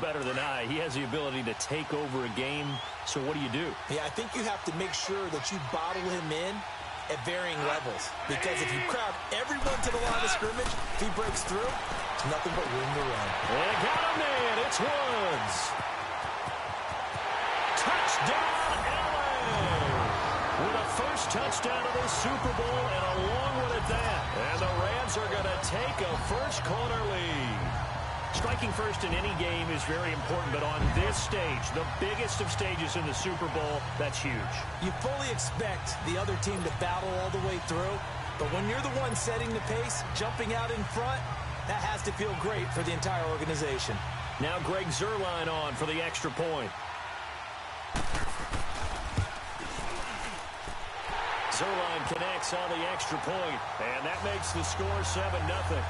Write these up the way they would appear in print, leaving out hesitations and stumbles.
better than I. He has the ability to take over a game. So what do? Yeah, I think you have to make sure that you bottle him in at varying levels. Because if you crowd everyone to the line of scrimmage, if he breaks through, it's nothing but room to run. They got him in. It's Woods. Touchdown, LA! With a first touchdown of the Super Bowl and a long one at that. And the Rams are going to take a first-quarter lead. Striking first in any game is very important, but on this stage, the biggest of stages in the Super Bowl, that's huge. You fully expect the other team to battle all the way through, but when you're the one setting the pace, jumping out in front, that has to feel great for the entire organization. Now Greg Zuerlein on for the extra point. Zuerlein connects on the extra point, and that makes the score 7-0.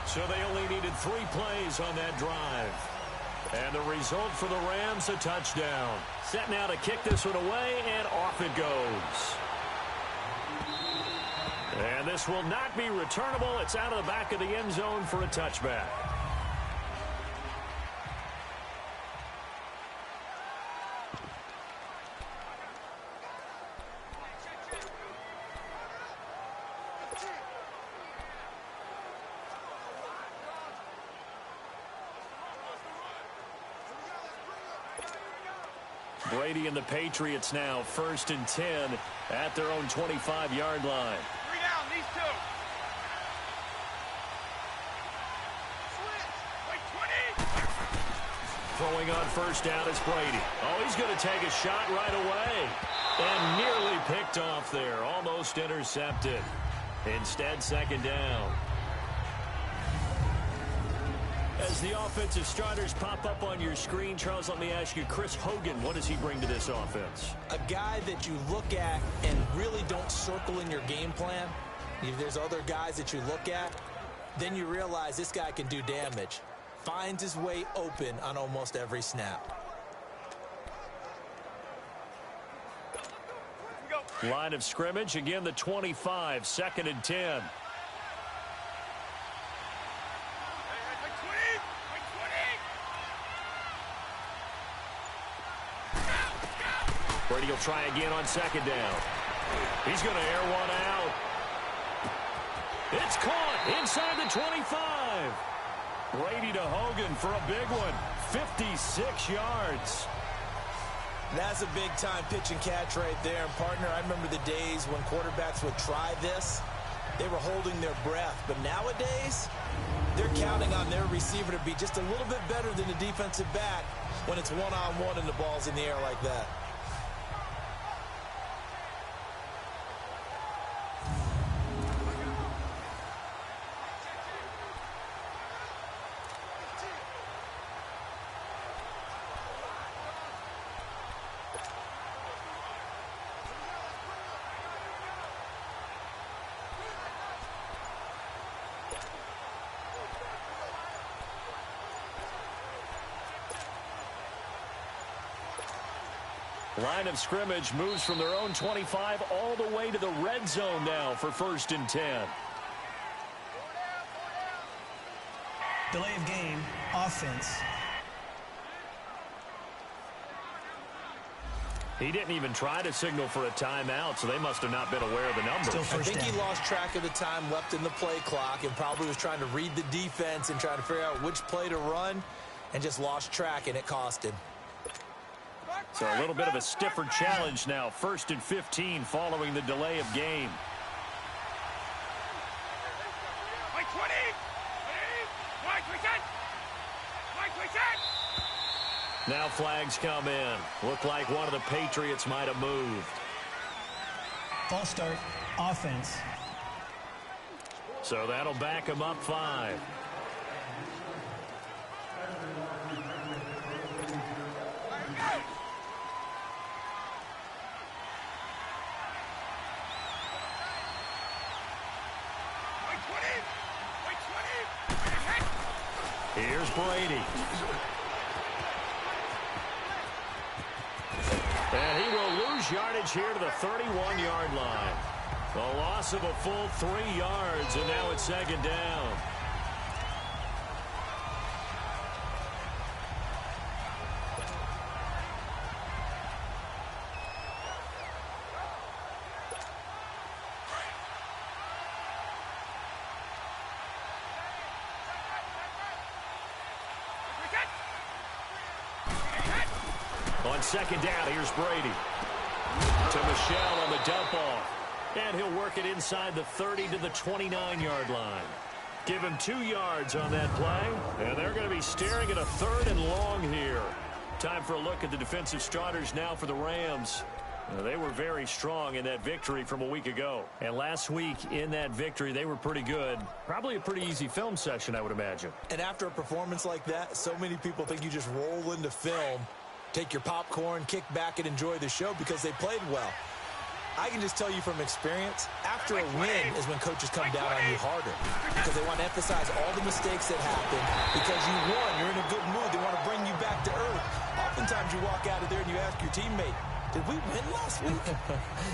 So they only needed 3 plays on that drive. And the result for the Rams, a touchdown. Set now to kick this one away, and off it goes. And this will not be returnable. It's out of the back of the end zone for a touchback. Brady and the Patriots now 1st and 10 at their own 25-yard line. 3 down, these 2. Switch. Wait, 20. Throwing on first down is Brady. Oh, he's going to take a shot right away. And nearly picked off there. Almost intercepted. Instead, 2nd down. As the offensive starters pop up on your screen, Charles, let me ask you, Chris Hogan, what does he bring to this offense? A guy that you look at and really don't circle in your game plan. If there's other guys that you look at, then you realize this guy can do damage. Finds his way open on almost every snap. Line of scrimmage, again the 25, 2nd and 10. Brady will try again on 2nd down. He's going to air one out. It's caught inside the 25. Brady to Hogan for a big one. 56 yards. That's a big-time pitch and catch right there. And, partner, I remember the days when quarterbacks would try this. They were holding their breath. But nowadays, they're counting on their receiver to be just a little bit better than the defensive back when it's one-on-one and the ball's in the air like that. Line of scrimmage moves from their own 25 all the way to the red zone now for 1st and 10. Delay of game, offense. He didn't even try to signal for a timeout, so they must have not been aware of the numbers. I think he lost track of the time left in the play clock and probably was trying to read the defense and trying to figure out which play to run and just lost track, and it cost him. So a little bit of a stiffer challenge now. 1st and 15 following the delay of game. Wait, 20. Now flags come in. Look like one of the Patriots might have moved. False start, offense. So that'll back him up 5. Here's Brady. And he will lose yardage here to the 31-yard line. A loss of a full 3 yards, and now it's 2nd down. second down, here's Brady. To Michel on the dump off. And he'll work it inside the 30 to the 29-yard line. Give him 2 yards on that play. And they're going to be staring at a 3rd and long here. Time for a look at the defensive starters now for the Rams. They were very strong in that victory from a week ago. And last week in that victory, they were pretty good. Probably a pretty easy film session, I would imagine. And after a performance like that, so many people think you just roll into film, take your popcorn, kick back, and enjoy the show because they played well. I can just tell you from experience, after a win is when coaches come down on you harder because they want to emphasize all the mistakes that happened because you won. You're in a good mood. They want to bring you back to earth. Oftentimes you walk out of there and you ask your teammate, did we win last week?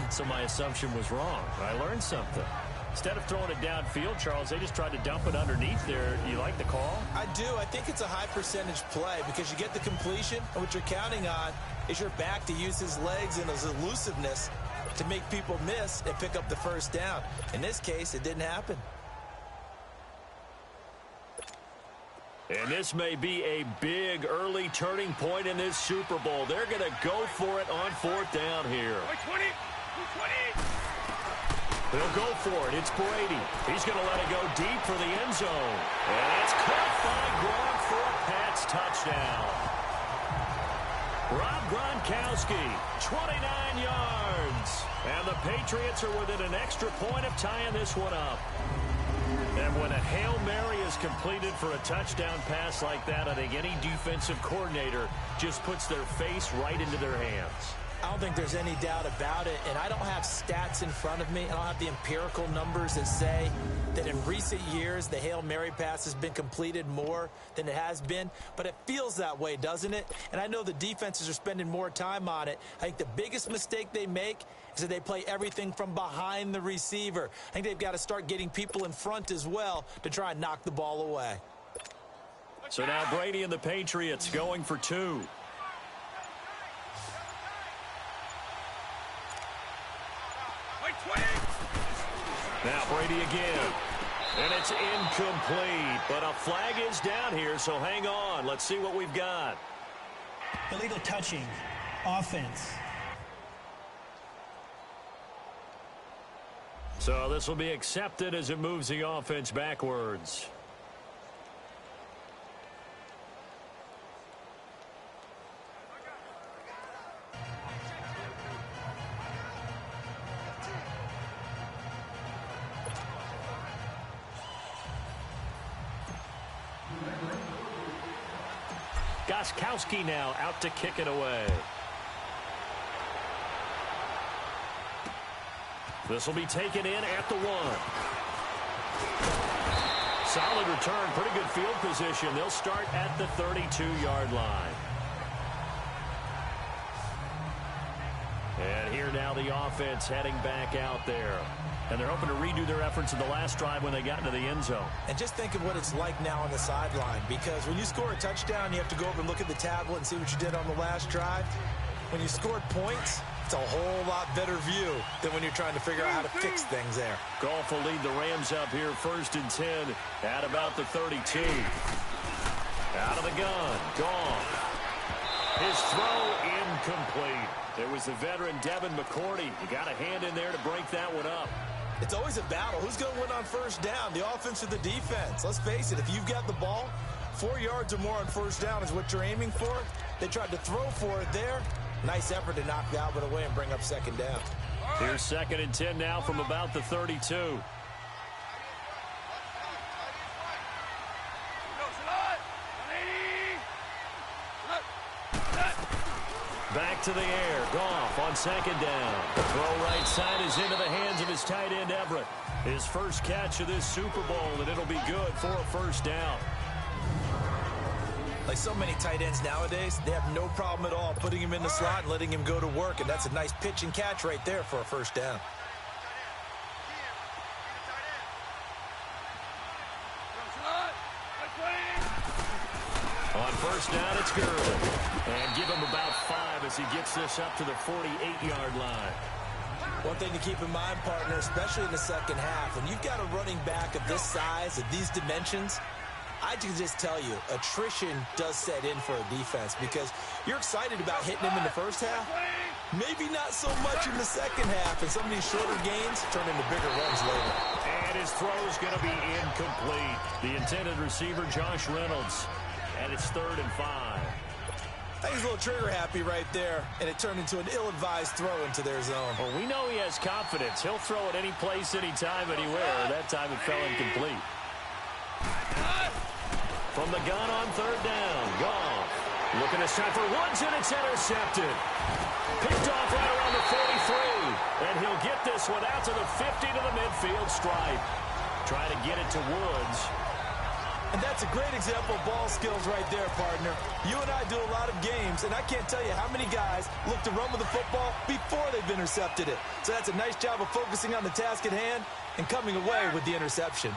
So my assumption was wrong. I learned something. Instead of throwing it downfield, Charles, they just tried to dump it underneath there. You like the call? I do. I think it's a high percentage play because you get the completion, and what you're counting on is your back to use his legs and his elusiveness to make people miss and pick up the first down. In this case, it didn't happen. And this may be a big early turning point in this Super Bowl. They're going to go for it on 4th down here. 20. 20. They'll go for it. It's Brady. He's going to let it go deep for the end zone. And it's caught by Gronk for a Pats touchdown. Rob Gronkowski, 29 yards. And the Patriots are within an extra point of tying this one up. And when a Hail Mary is completed for a touchdown pass like that, I think any defensive coordinator just puts their face right into their hands. I don't think there's any doubt about it, and I don't have stats in front of me. I don't have the empirical numbers that say that in recent years the Hail Mary pass has been completed more than it has been, but it feels that way, doesn't it? And I know the defenses are spending more time on it. I think the biggest mistake they make is that they play everything from behind the receiver. I think they've got to start getting people in front as well to try and knock the ball away. So now Brady and the Patriots going for 2. Now Brady again. And it's incomplete. But a flag is down here, so hang on. Let's see what we've got. Illegal touching. Offense. So this will be accepted as it moves the offense backwards. Gostkowski now out to kick it away. This will be taken in at the 1. Solid return, pretty good field position. They'll start at the 32-yard line. And here now the offense heading back out there. And they're hoping to redo their efforts in the last drive when they got into the end zone. And just think of what it's like now on the sideline, because when you score a touchdown, you have to go over and look at the tablet and see what you did on the last drive. When you scored points, it's a whole lot better view than when you're trying to figure out how to fix things there. Goff will lead the Rams up here 1st and 10 at about the 32. Out of the gun, Goff. His throw incomplete. There was the veteran Devin McCourty. You got a hand in there to break that one up. It's always a battle. Who's going to win on 1st down, the offense or the defense? Let's face it, if you've got the ball, 4 yards or more on 1st down is what you're aiming for. They tried to throw for it there. Nice effort to knock Dalvin away and bring up 2nd down. Here's 2nd and 10 now from about the 32. Back to the air. Goff on 2nd down. The throw right side is into the hands of his tight end, Everett. His first catch of this Super Bowl, and it'll be good for a 1st down. Like so many tight ends nowadays, they have no problem at all putting him in the slot and letting him go to work, and that's a nice pitch and catch right there for a 1st down. On 1st down, it's Gurley. And give him about 5 as he gets this up to the 48-yard line. One thing to keep in mind, partner, especially in the second half, when you've got a running back of this size, of these dimensions, I can just tell you, attrition does set in for a defense because you're excited about hitting him in the first half. Maybe not so much in the second half, and some of these shorter gains turn into bigger runs later. And his throw's going to be incomplete. The intended receiver, Josh Reynolds. And it's 3rd and 5. I think he's a little trigger happy right there, and it turned into an ill-advised throw into their zone. Well, we know he has confidence. He'll throw it any place, anytime, anywhere. That time it fell incomplete. From the gun on 3rd down, Goff looking to set for Woods, and it's intercepted. Picked off right around the 43, and he'll get this one out to the 50 to the midfield stripe. Trying to get it to Woods. And that's a great example of ball skills right there, partner. You and I do a lot of games, and I can't tell you how many guys look to run with the football before they've intercepted it. So that's a nice job of focusing on the task at hand and coming away with the interception.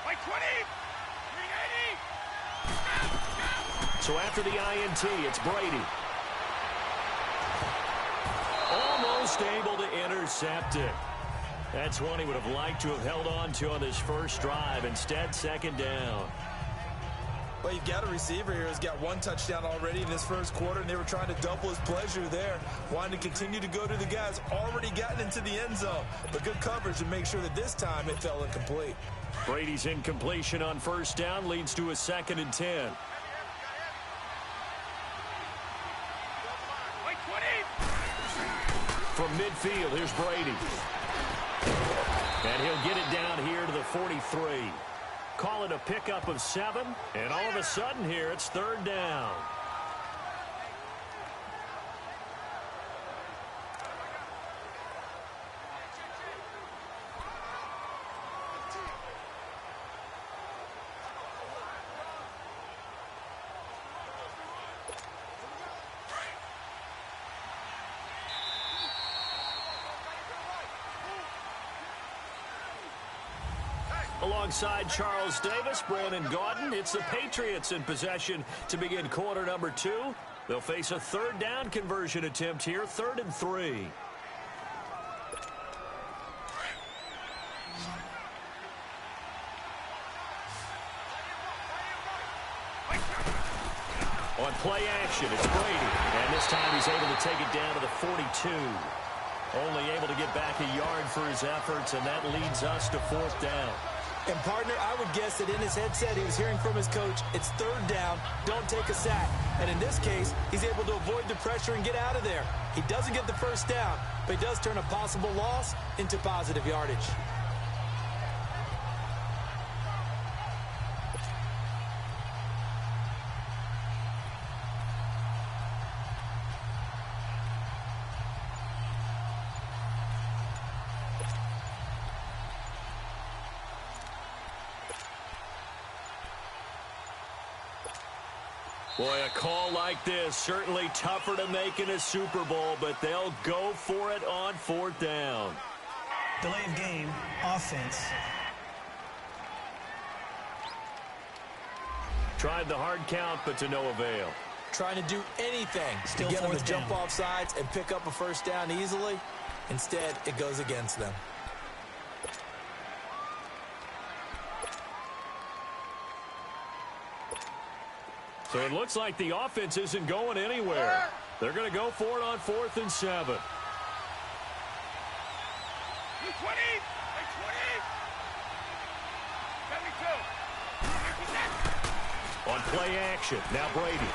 Like 20. 380. So after the INT, it's Brady. Almost able to intercept it. That's one he would have liked to have held on to on his first drive. Instead, 2nd down. Well, you've got a receiver here who's got 1 touchdown already in this first quarter, and they were trying to double his pleasure there. Wanting to continue to go to the guys already gotten into the end zone. But good coverage to make sure that this time it fell incomplete. Brady's incompletion on 1st down leads to a 2nd and 10. Like 20. From midfield, here's Brady. And he'll get it down here to the 43. Call it a pickup of 7. And all of a sudden here, it's 3rd down. Alongside Charles Davis, Brandon Gaudin, it's the Patriots in possession to begin quarter number 2. They'll face a 3rd down conversion attempt here, 3rd and 3. On play action, it's Brady. And this time he's able to take it down to the 42. Only able to get back a yard for his efforts, and that leads us to 4th down. And, partner, I would guess that in his headset he was hearing from his coach, it's 3rd down, don't take a sack. And in this case, he's able to avoid the pressure and get out of there. He doesn't get the 1st down, but he does turn a possible loss into positive yardage. Boy, a call like this, certainly tougher to make in a Super Bowl, but they'll go for it on 4th down. Delay of game, offense. Tried the hard count, but to no avail. Trying to do anything Still to get them to 4th jump down. off sides and pick up a 1st down easily. Instead, it goes against them. So it looks like the offense isn't going anywhere. They're going to go for it on 4th and 7. 20. Like 20. 72. On play action, now Brady.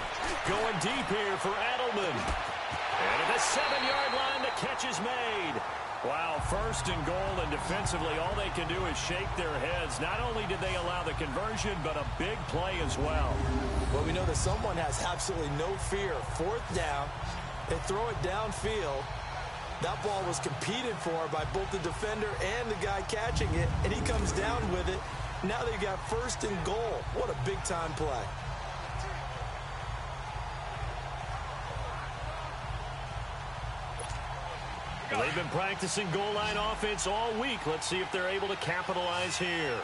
Going deep here for Edelman. And at the 7-yard line, the catch is made. Wow, 1st and goal, and defensively, all they can do is shake their heads. Not only did they allow the conversion, but a big play as well. Well, we know that someone has absolutely no fear. 4th down, they throw it downfield. That ball was competed for by both the defender and the guy catching it, and he comes down with it. Now they got 1st and goal. What a big-time play. Well, they've been practicing goal line offense all week. Let's see if they're able to capitalize here.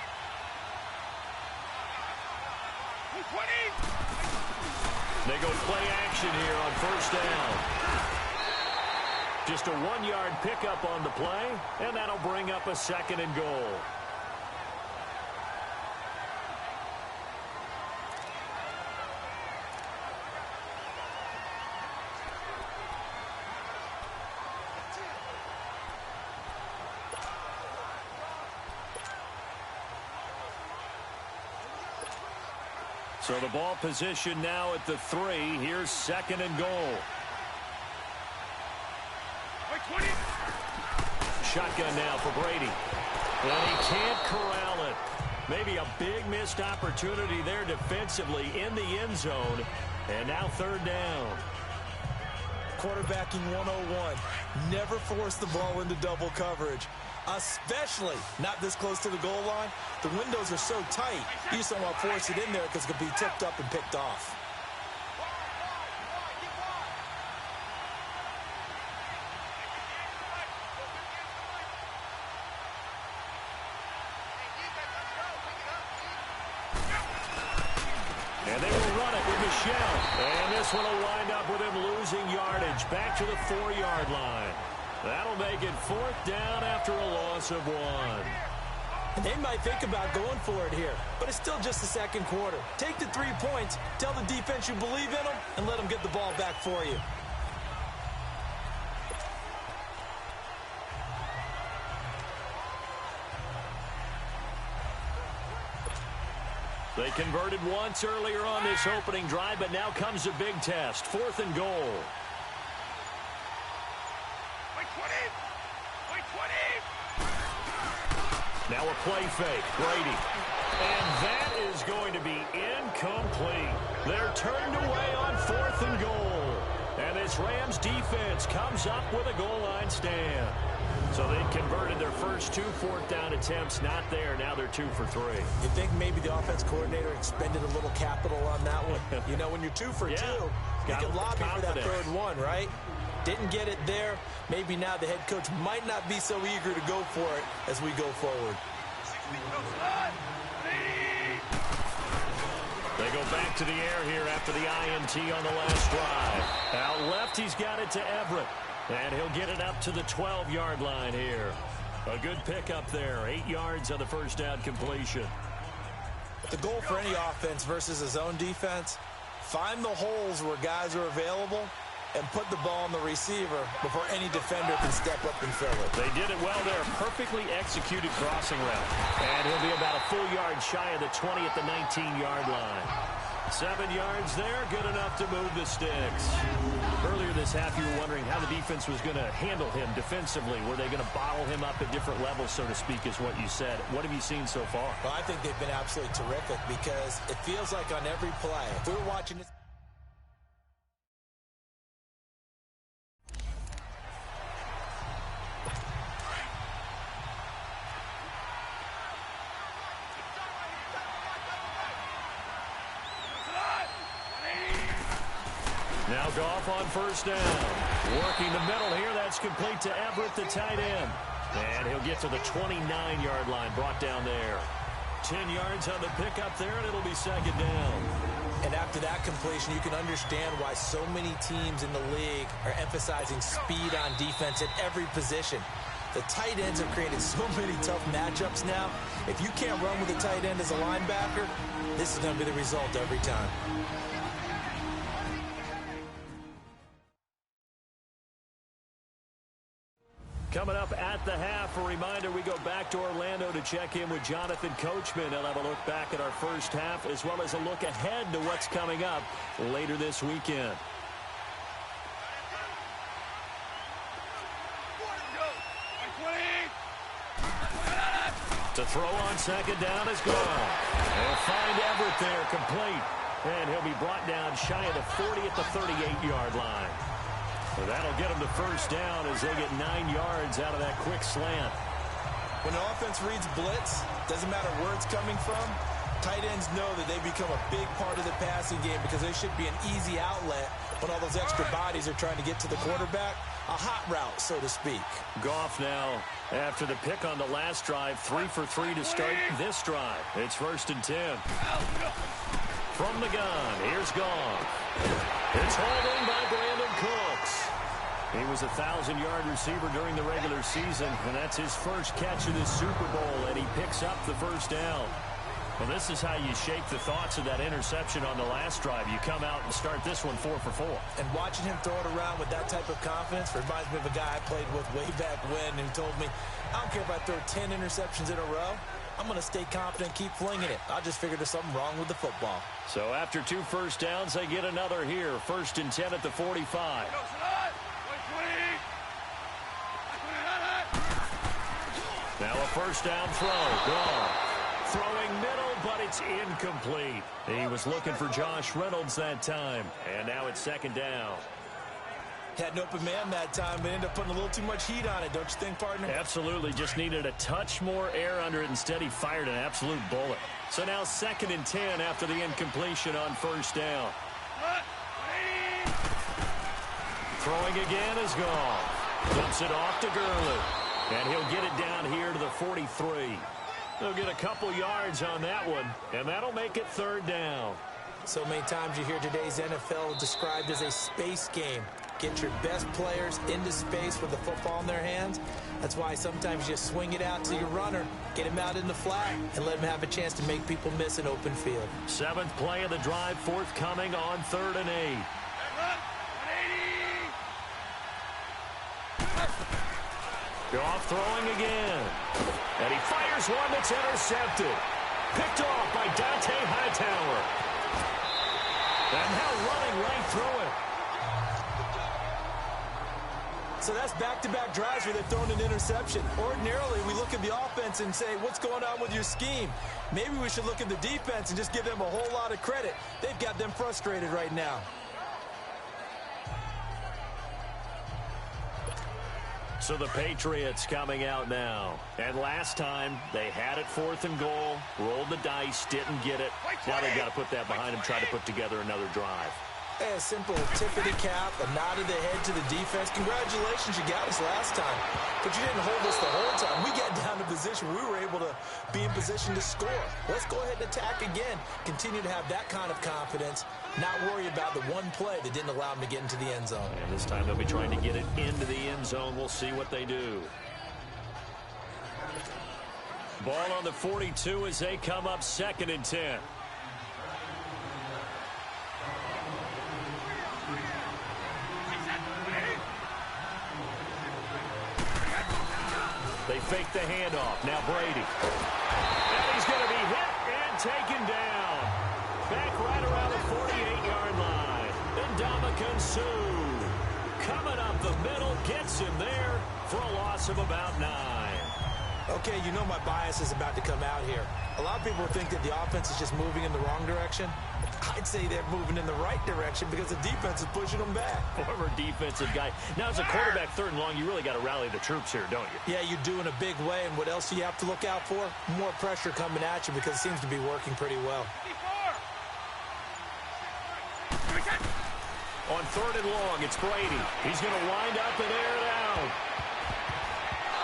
20. They go play action here on 1st down. Just a 1-yard pickup on the play, and that'll bring up a 2nd and goal. So the ball position now at the 3. Here's 2nd and goal. Shotgun now for Brady. And he can't corral it. Maybe a big missed opportunity there defensively in the end zone. And now 3rd down. Quarterbacking 101. Never force the ball into double coverage, especially not this close to the goal line. The windows are so tight, you just don't want to force it in there because it could be tipped up and picked off. And they will run it with Michel. And this one will wind up with him losing yardage back to the 4-yard line. That'll make it 4th down after a loss of 1. And they might think about going for it here, but it's still just the 2nd quarter. Take the 3 points, tell the defense you believe in them, and let them get the ball back for you. They converted once earlier on this opening drive, but now comes a big test. 4th and goal. Now a play fake. Brady. And that is going to be incomplete. They're turned away on 4th and goal. And this Rams defense comes up with a goal line stand. So they converted their first 2 4th down attempts. Not there. Now they're 2 for 3. You think maybe the offense coordinator expended a little capital on that one? You know, when you're 2 for 2, you can lobby for that 3rd one, right? Didn't get it there. Maybe now the head coach might not be so eager to go for it as we go forward. They go back to the air here after the INT on the last drive. Out left, he's got it to Everett. And he'll get it up to the 12-yard line here. A good pickup there. 8 yards on the first down completion. The goal for any offense versus a zone defense, find the holes where guys are available and put the ball on the receiver before any defender can step up and fill it. They did it well there. Perfectly executed crossing route. And he'll be about a full yard shy of the 20 at the 19-yard line. 7 yards there, good enough to move the sticks. Earlier this half, you were wondering how the defense was going to handle him defensively. Were they going to bottle him up at different levels, so to speak, is what you said. What have you seen so far? Well, I think they've been absolutely terrific because it feels like on every play, if we were watching this. Now Goff on first down. Working the middle here. That's complete to Everett, the tight end. And he'll get to the 29-yard line, brought down there. 10 yards on the pickup there, and it'll be 2nd down. And after that completion, you can understand why so many teams in the league are emphasizing speed on defense at every position. The tight ends have created so many tough matchups now. If you can't run with a tight end as a linebacker, this is going to be the result every time. Coming up at the half, a reminder, we go back to Orlando to check in with Jonathan Coachman. He'll have a look back at our first half as well as a look ahead to what's coming up later this weekend. To throw on 2nd down is gone. They'll find Everett there, complete. And he'll be brought down shy of the 40 at the 38-yard line. So that'll get them to first down as they get 9 yards out of that quick slant. When an offense reads blitz, doesn't matter where it's coming from, tight ends know that they become a big part of the passing game because they should be an easy outlet when all those extra bodies are trying to get to the quarterback. A hot route, so to speak. Goff now, after the pick on the last drive, 3 for 3 to start this drive. It's 1st and 10. From the gun, here's Goff. It's hauled in by Brandon Cooks. He was a 1,000-yard receiver during the regular season, and that's his first catch of this Super Bowl, and he picks up the first down. Well, this is how you shake the thoughts of that interception on the last drive. You come out and start this one 4 for 4. And watching him throw it around with that type of confidence reminds me of a guy I played with way back when who told me, I don't care if I throw 10 interceptions in a row. I'm going to stay confident, keep flinging it. I just figured there's something wrong with the football. So after 2 first downs, they get another here. 1st and 10 at the 45. Now a first down throw. Gone. Throwing middle, but it's incomplete. He was looking for Josh Reynolds that time. And now it's 2nd down. Had an open man that time, but ended up putting a little too much heat on it, don't you think, partner? Absolutely. Just needed a touch more air under it. Instead, he fired an absolute bullet. So now 2nd and 10 after the incompletion on 1st down. Throwing again is gone. Dumps it off to Gurley. And he'll get it down here to the 43. He'll get a couple yards on that one, and that'll make it 3rd down. So many times you hear today's NFL described as a space game. Get your best players into space with the football in their hands. That's why sometimes you just swing it out to your runner, get him out in the flat, and let him have a chance to make people miss an open field. 7th play of the drive forthcoming on 3rd and 8. Goff throwing again. And he fires one that's intercepted. Picked off by Dante Hightower. And now running right through it. So that's back-to-back drives where they've thrown an interception. Ordinarily, we look at the offense and say, what's going on with your scheme? Maybe we should look at the defense and just give them a whole lot of credit. They've got them frustrated right now. So the Patriots coming out now. And last time, they had it 4th and goal, rolled the dice, didn't get it. Now they've got to put that behind them, try to put together another drive. A simple tip of the cap, a nod of the head to the defense. Congratulations, you got us last time. But you didn't hold us the whole time. We got down to position. We were able to be in position to score. Let's go ahead and attack again. Continue to have that kind of confidence. Not worry about the one play that didn't allow them to get into the end zone. And this time they'll be trying to get it into the end zone. We'll see what they do. Ball on the 42 as they come up 2nd and 10. They fake the handoff. Now Brady. And he's going to be hit and taken down. Back right around the 48-yard line. Ndamukong Suh coming up the middle. Gets him there for a loss of about 9. Okay, you know my bias is about to come out here. A lot of people think that the offense is just moving in the wrong direction. I'd say they're moving in the right direction because the defense is pushing them back. Former defensive guy. Now, as a quarterback 3rd and long, you really got to rally the troops here, don't you? Yeah, you do in a big way. And what else do you have to look out for? More pressure coming at you because it seems to be working pretty well. On 3rd and long, it's Brady. He's going to wind up and air it out.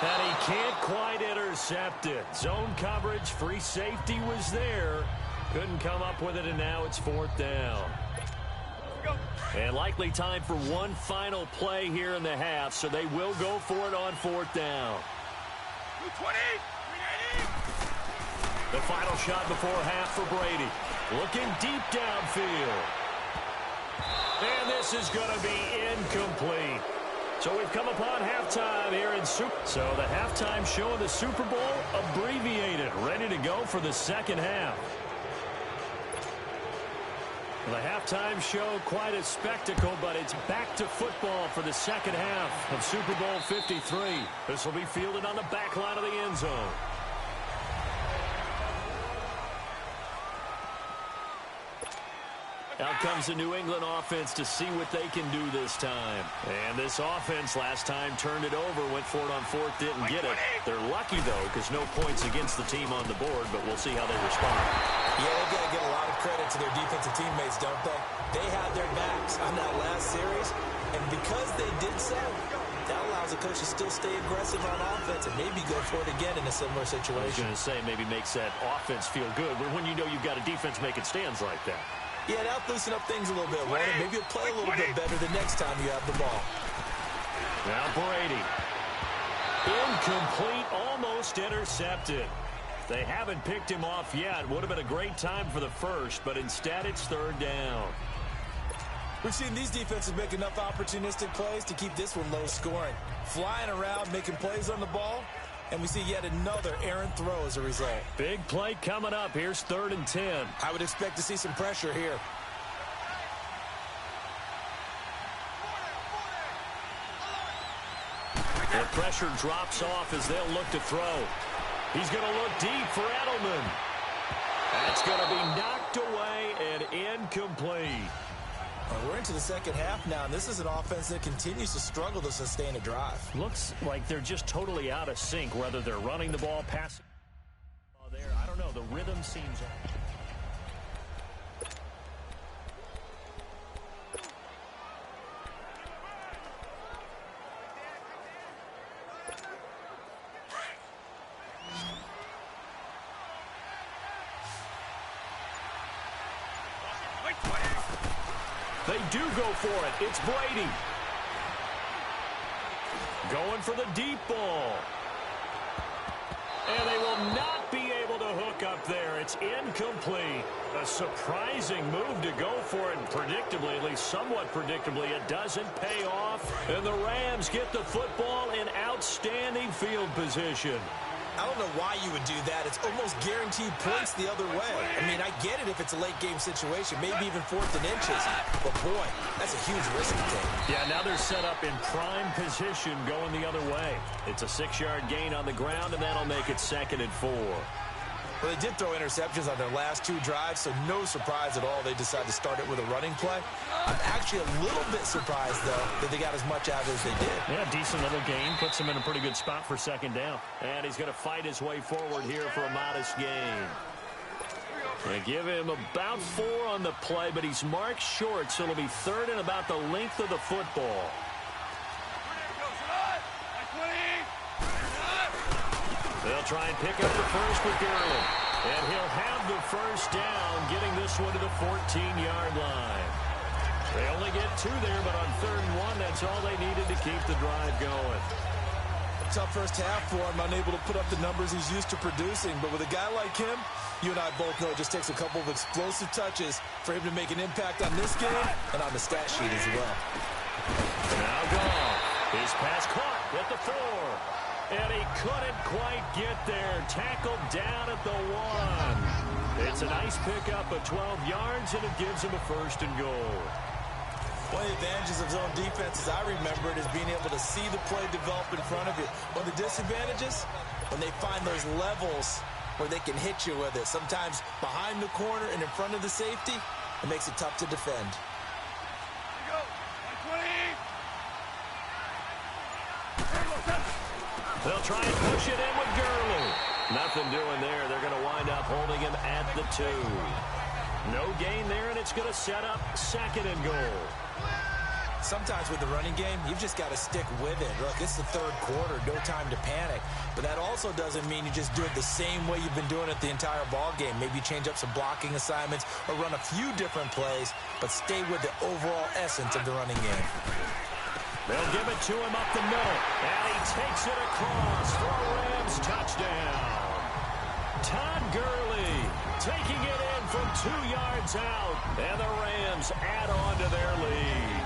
And he can't quite intercept it. Zone coverage, free safety was there. Couldn't come up with it, and now it's 4th down. And likely time for one final play here in the half, so they will go for it on 4th down. The final shot before half for Brady. Looking deep downfield. And this is going to be incomplete. So we've come upon halftime here in So the halftime show of the Super Bowl abbreviated, ready to go for the 2nd half. The halftime show, quite a spectacle, but it's back to football for the 2nd half of Super Bowl 53. This will be fielded on the back line of the end zone. Out comes the New England offense to see what they can do this time. And this offense last time turned it over, went for it on 4th, didn't get it. They're lucky, though, because no points against the team on the board, but we'll see how they respond. Yeah, they've got to give a lot of credit to their defensive teammates, don't they? They had their backs on that last series, and because they did so, that allows the coach to still stay aggressive on offense and maybe go for it again in a similar situation. I was going to say maybe makes that offense feel good when you know you've got a defense making stands like that. Yeah, that'll loosen up things a little bit, won't it? Maybe you'll play a little bit better the next time you have the ball. Now Brady. Incomplete, almost intercepted. They haven't picked him off yet. Would have been a great time for the first, but instead it's 3rd down. We've seen these defenses make enough opportunistic plays to keep this one low scoring. Flying around, making plays on the ball. and we see yet another errant throw as a result. Big play coming up. Here's 3rd and 10. I would expect to see some pressure here. The pressure drops off as they'll look to throw. He's going to look deep for Edelman. That's going to be knocked away and incomplete. We're into the second half now, and this is an offense that continues to struggle to sustain a drive. Looks like they're just totally out of sync, whether they're running the ball, passing. I don't know. The rhythm seems off. They do go for it. It's Brady. Going for the deep ball. And they will not be able to hook up there. It's incomplete. A surprising move to go for it. And predictably, at least somewhat predictably, it doesn't pay off. And the Rams get the football in outstanding field position. I don't know why you would do that. It's almost guaranteed points the other way. I mean, I get it if it's a late game situation, maybe even 4th and inches. But, boy, that's a huge risk to take. Yeah, now they're set up in prime position going the other way. It's a 6-yard gain on the ground, and that'll make it 2nd and 4. Well, they did throw interceptions on their last 2 drives, so no surprise at all they decided to start it with a running play. I'm actually a little bit surprised, though, that they got as much out as they did. Yeah, decent little gain. Puts him in a pretty good spot for 2nd down. And he's going to fight his way forward here for a modest gain. They give him about 4 on the play, but he's marked short, so it'll be 3rd and about the length of the football. They'll try and pick up the first with Gurley. And he'll have the first down, getting this one to the 14-yard line. They only get 2 there, but on 3rd and 1, that's all they needed to keep the drive going. Tough first half for him, unable to put up the numbers he's used to producing. But with a guy like him, you and I both know it just takes a couple of explosive touches for him to make an impact on this game and on the stat sheet as well. Now Goff. His pass caught at the 4. And he couldn't quite get there. Tackled down at the 1. It's a nice pickup of 12 yards, and it gives him a 1st and goal. One of the advantages of zone defense, as I remember it, is being able to see the play develop in front of you. One of the disadvantages, when they find those levels where they can hit you with it. Sometimes behind the corner and in front of the safety, it makes it tough to defend. They'll try and push it in with Gurley. Nothing doing there. They're going to wind up holding him at the 2. No gain there, and it's going to set up 2nd and goal. Sometimes with the running game, you've just got to stick with it. Look, it's the 3rd quarter, no time to panic. But that also doesn't mean you just do it the same way you've been doing it the entire ball game. Maybe change up some blocking assignments or run a few different plays, but stay with the overall essence of the running game. They'll give it to him up the middle, and he takes it across for a Rams touchdown. Todd Gurley taking it in from 2 yards out, and the Rams add on to their lead.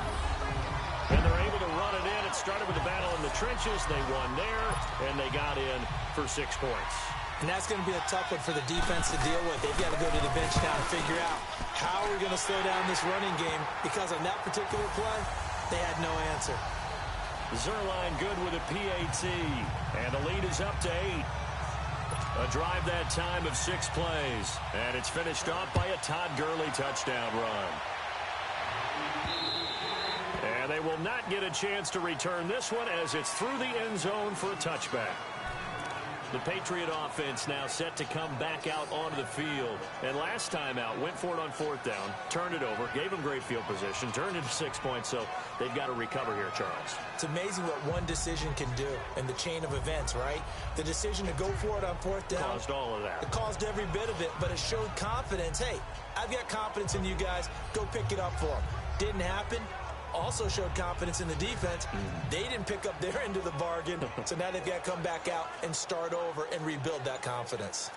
And they're able to run it in. It started with a battle in the trenches. They won there, and they got in for 6 points. And that's going to be a tough one for the defense to deal with. They've got to go to the bench now and figure out how we're going to slow down this running game, because on that particular play, they had no answer. Zuerlein good with a PAT, and the lead is up to 8. A drive that time of 6 plays, and it's finished off by a Todd Gurley touchdown run. And they will not get a chance to return this one as it's through the end zone for a touchback. The Patriot offense now set to come back out onto the field. And last time out, went for it on 4th down, turned it over, gave them great field position, turned it to 6 points, so they've got to recover here, Charles. It's amazing what one decision can do in the chain of events, right? The decision to go for it on 4th down. Caused all of that. It caused every bit of it, but it showed confidence. Hey, I've got confidence in you guys. Go pick it up for them. Didn't happen. Also showed confidence in the defense. They didn't pick up their end of the bargain, so now they've got to come back out and start over and rebuild that confidence.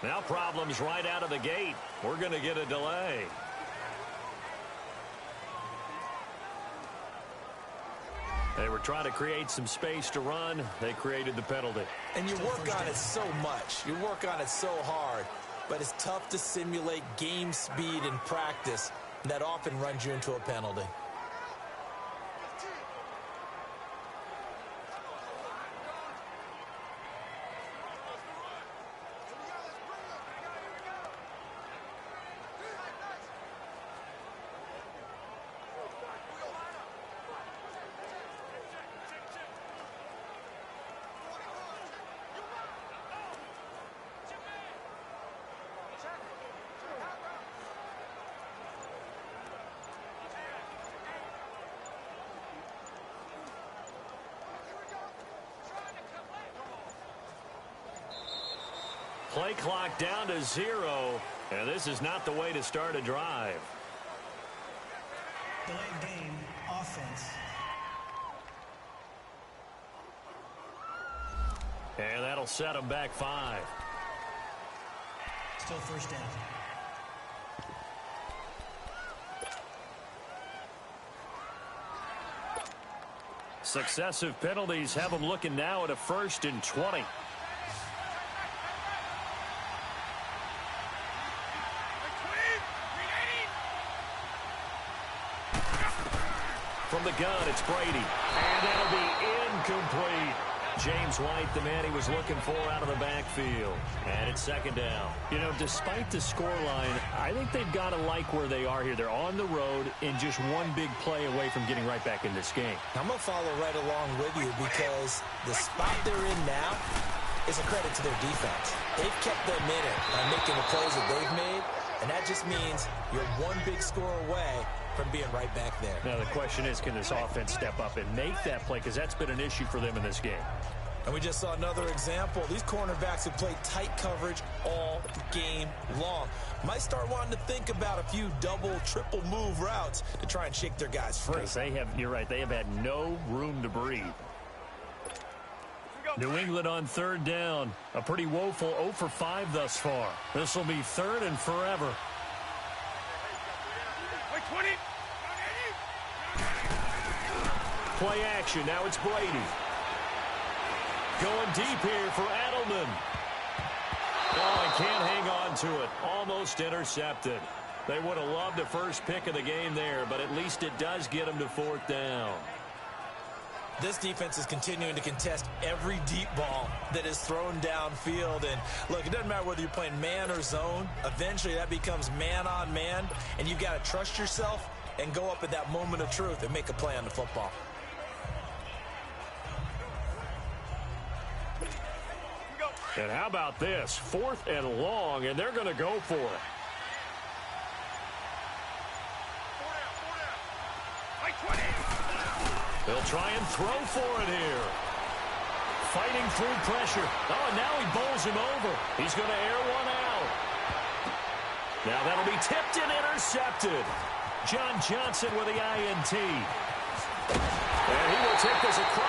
Now problems right out of the gate. We're going to get a delay. They were trying to create some space to run. They created the penalty. And you work on it so much. You work on it so hard. But it's tough to simulate game speed in practice. And that often runs you into a penalty. Play clock down to 0, and this is not the way to start a drive. Delayed game, offense. And that'll set them back 5. Still first down. Successive penalties have them looking now at a 1st and 20. From the gun, it's Brady. And that'll be incomplete. James White, the man he was looking for out of the backfield. And it's 2nd down. You know, despite the scoreline, I think they've got to like where they are here. They're on the road and just one big play away from getting right back in this game. I'm going to follow right along with you because the spot they're in now is a credit to their defense. They've kept them in it by making the plays that they've made, and that just means you're one big score away from being right back there. Now the question is, can this offense step up and make that play? Because that's been an issue for them in this game. And we just saw another example. These cornerbacks have played tight coverage all game long. Might start wanting to think about a few double, triple move routes to try and shake their guys free. You're right, they have had no room to breathe. New England on 3rd down. A pretty woeful 0 for 5 thus far. This will be 3rd and forever. Play action. Now it's Brady. Going deep here for Edelman. Oh, and can't hang on to it. Almost intercepted. They would have loved the first pick of the game there, but at least it does get them to 4th down. This defense is continuing to contest every deep ball that is thrown downfield. And, look, it doesn't matter whether you're playing man or zone. Eventually, that becomes man-on-man, and you've got to trust yourself and go up at that moment of truth and make a play on the football. And how about this? 4th and long, and they're going to go for it. They'll try and throw for it here. Fighting through pressure. Oh, and now he bowls him over. He's going to air one out. Now that'll be tipped and intercepted. John Johnson with the INT. And he will take this across